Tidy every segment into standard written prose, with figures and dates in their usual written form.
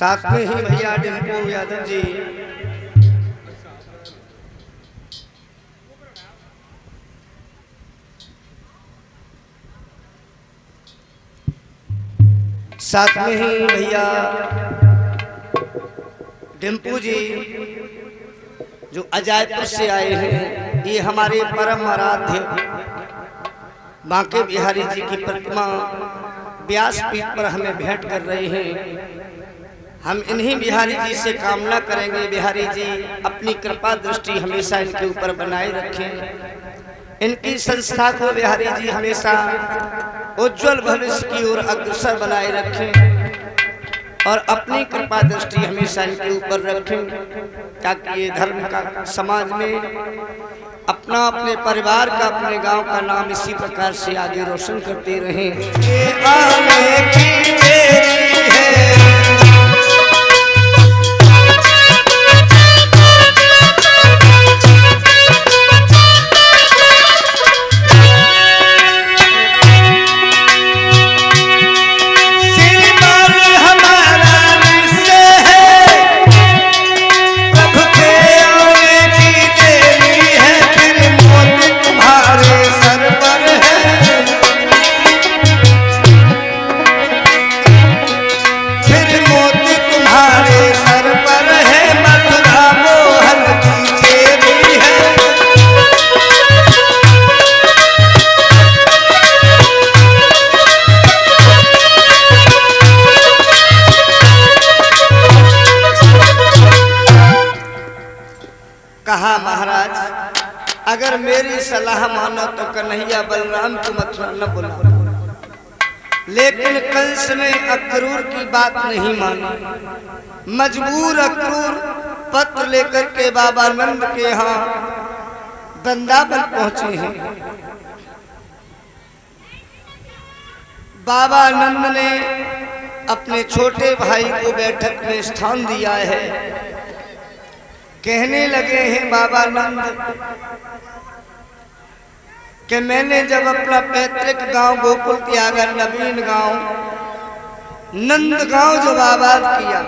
साथ में ही भैया डिम्पू यादव जी साथ में ही भैया डिम्पू जी जो अजायपुर से आए हैं, ये हमारे परम आराध्य बांके बिहारी जी की प्रतिमा व्यासपीठ पर हमें भेंट कर रहे हैं। हम इन्हीं बिहारी जी से कामना करेंगे, बिहारी जी अपनी कृपा दृष्टि हमेशा इनके ऊपर बनाए रखें। इनकी संस्था को बिहारी जी हमेशा उज्जवल भविष्य की ओर अग्रसर बनाए रखें और अपनी कृपा दृष्टि हमेशा इनके ऊपर रखें, ताकि ये धर्म का समाज में अपना, अपने परिवार का, अपने गांव का नाम इसी प्रकार से आगे रोशन करते रहें। ये आने की देरी है, कहा महाराज अगर मेरी सलाह मानो तो कन्हैया बलराम को मथुरा न बुलाओ, लेकिन कंस ने अक्रूर की बात नहीं मानी। मजबूर अक्रूर पत्र लेकर के बाबा नंद के यहाँ वृंदावन पहुंचे हैं। बाबा नंद ने अपने छोटे भाई को बैठक में स्थान दिया है। कहने लगे हैं बाबा नंद कि मैंने जब अपना पैतृक गांव गोकुल त्यागा, नवीन गांव नंद गांव जब आबाद किया,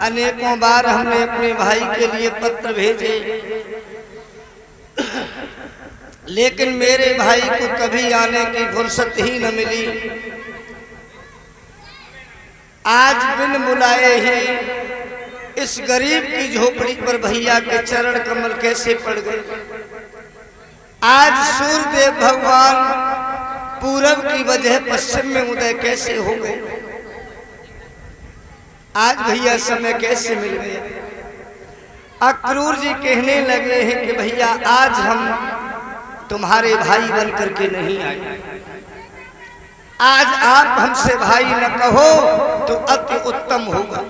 अनेकों बार हमने अपने भाई के लिए पत्र भेजे, लेकिन मेरे भाई को कभी आने की फुर्सत ही न मिली। आज बिन बुलाए ही इस गरीब की झोपड़ी पर भैया के चरण कमल कैसे पड़ गए। आज सूर्यदेव भगवान पूरब की वजह पश्चिम में उदय कैसे हो गए। आज भैया समय कैसे मिल गए। अक्रूर जी कहने लगे हैं कि भैया आज हम तुम्हारे भाई बन करके नहीं आए, आज आप हमसे भाई न कहो तो अति उत्तम होगा,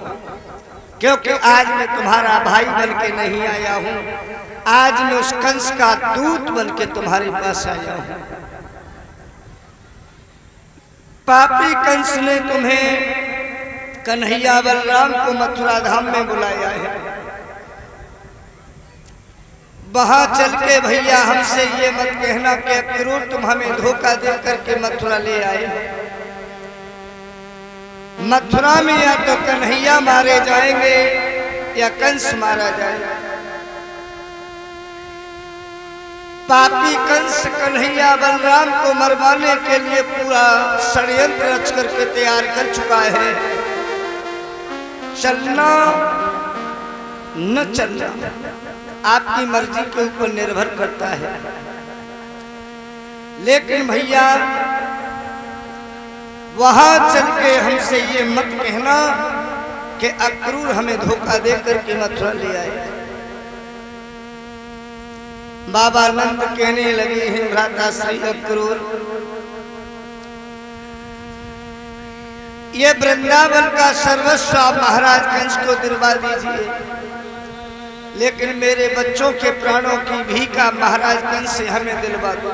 क्योंकि आज मैं तुम्हारा भाई बन के नहीं आया हूं, आज मैं उस कंस का दूत बन के तुम्हारे पास आया हूं। पापी कंस ने तुम्हें कन्हैया बलराम को मथुरा धाम में बुलाया है। वहां चल के भैया हमसे ये मत कहना कि अक्रूर तुम हमें धोखा दे करके मथुरा ले आए। मथुरा में या तो कन्हैया मारे जाएंगे या कंस मारा जाएगा। पापी कंस कन्हैया बलराम को मरवाने के लिए पूरा षड्यंत्र रच करके तैयार कर चुका है। चलना न चलना आपकी मर्जी के ऊपर निर्भर करता है, लेकिन भैया वहां चल के हमसे ये मत कहना कि अक्रूर हमें धोखा दे करके मथुरा ले आए। बाबा नंद कहने लगे हैं भ्राता श्री अक्रूर, ये वृंदावन का सर्वस्व आप महाराज कंस को दिलवा दीजिए, लेकिन मेरे बच्चों के प्राणों की भीख आप महाराज कंस से हमें दिलवा दो।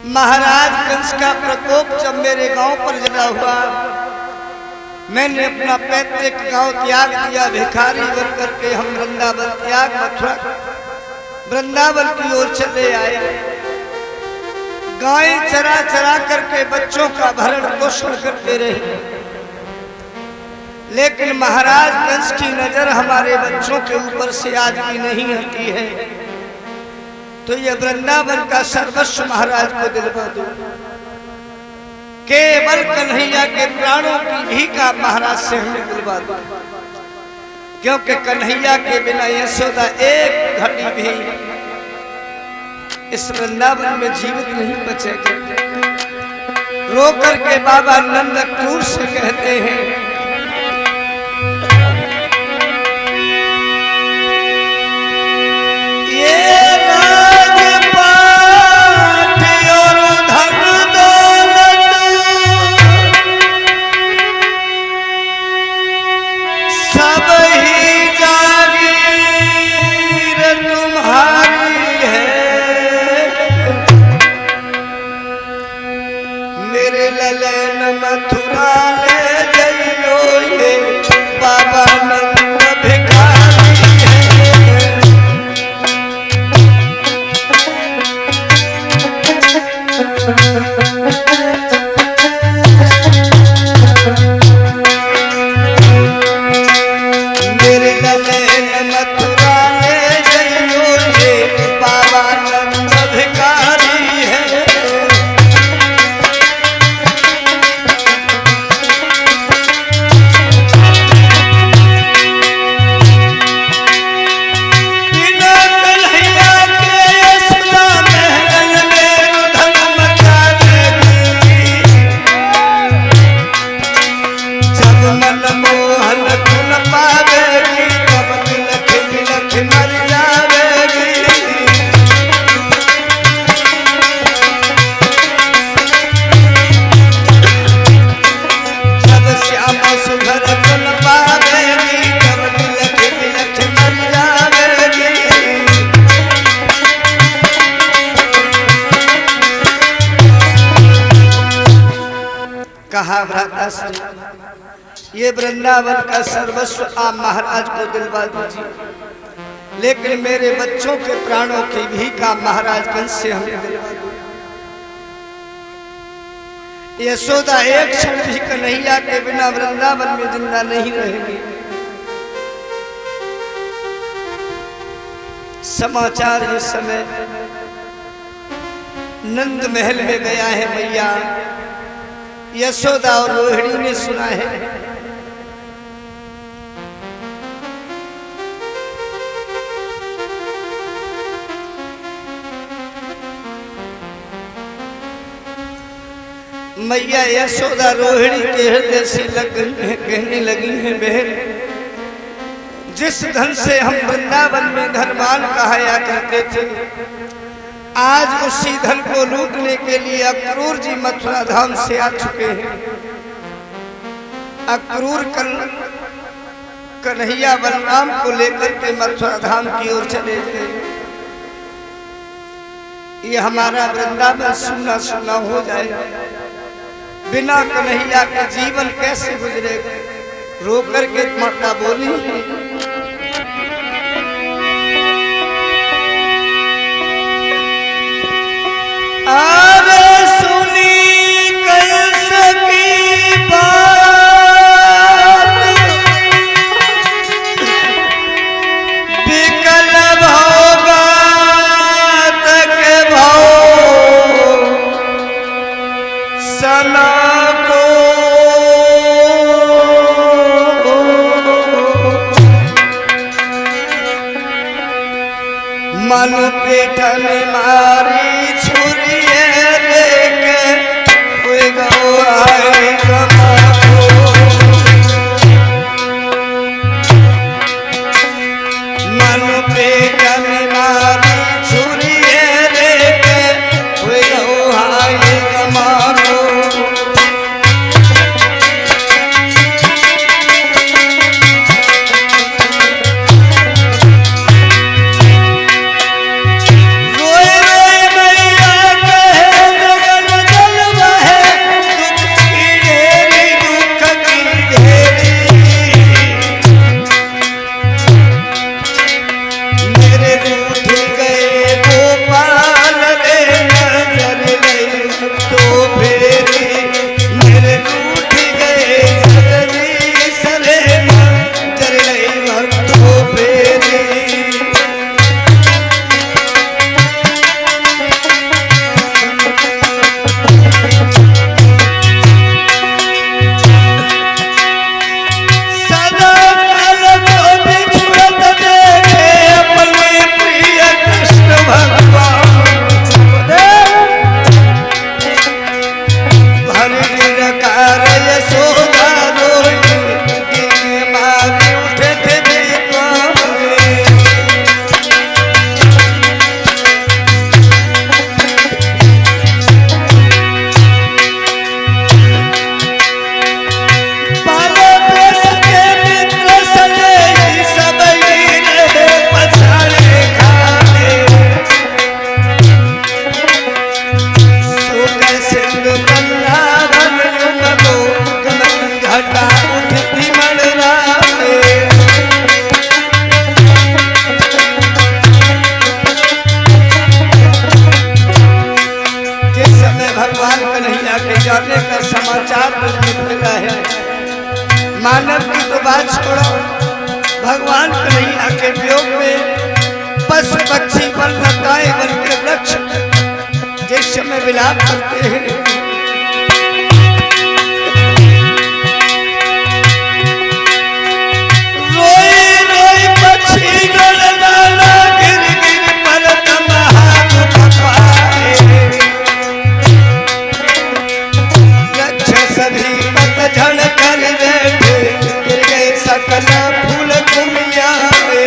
महाराज कंस का प्रकोप जब मेरे गांव पर जमा हुआ, मैंने अपना पैतृक गांव त्याग दिया, भिखारी बन करके हम वृंदावन त्याग मथुरा वृंदावन की ओर चले आए। गाय चरा चरा करके बच्चों का भरण पोषण करते रहे। लेकिन महाराज कंस की नजर हमारे बच्चों के ऊपर से आज भी नहीं हटी है, तो ये वृंदावन का सर्वस्व महाराज को दिलवा दो। केवल कन्हैया के प्राणों की भीख आप महाराज से हमें दिलवा दो, क्योंकि कन्हैया के बिना यशोदा एक घड़ी भी इस वृंदावन में जीवित नहीं बचेगी। रो करके बाबा नंद क्रूर से कहते हैं, मथुरा ले जइयो ये बाबा नंद भिखारी है। मेरे ललन मथुरा ले जइयो ये बाबा नंद भिखारी है। कहा भ्राता श्री, ये वृंदावन का सर्वस्व आप महाराज को दिलवा दीजिए, लेकिन मेरे बच्चों के प्राणों की भीख आप महाराज कंस से हमें दिलवा दो। यशोदा एक क्षण भी कन्हैया के बिना वृंदावन में जिंदा नहीं रहेगी। समाचार इस समय नंद महल में गया है। मैया यशोदा और रोहिणी ने सुना है। मैया यशोदा रोहिणी के हृदय से कहने लगी है, बहन, जिस धन से हम वृंदावन में धनवान कहाया करते थे, आज उसी धन को लूटने के लिए अक्रूर जी मथुरा धाम से आ चुके हैं। अक्रूर कन्हैया बलराम को लेकर के मथुरा धाम की ओर चले गए। ये हमारा वृंदावन सुना सुना हो जाए, बिना कन्हैया के जीवन कैसे गुजरेगा। रो करके माता बोली, अरे सुनी कंस की बात, विकल भोगात के भाव सना को मन पेट में मारी भगवान कन्हैया के वियोग में पशु पक्षी वन लताएं वन के वृक्ष जिस समय विलाप करते हैं, रोई रोई पक्षी गण नाना गिर गिर परत महादुख पाए, वृक्ष सभी पतझड़ कर बैठे, गिर गए सकल फूल कुमियाए।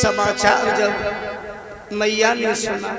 समाचार जब मैया ने सुना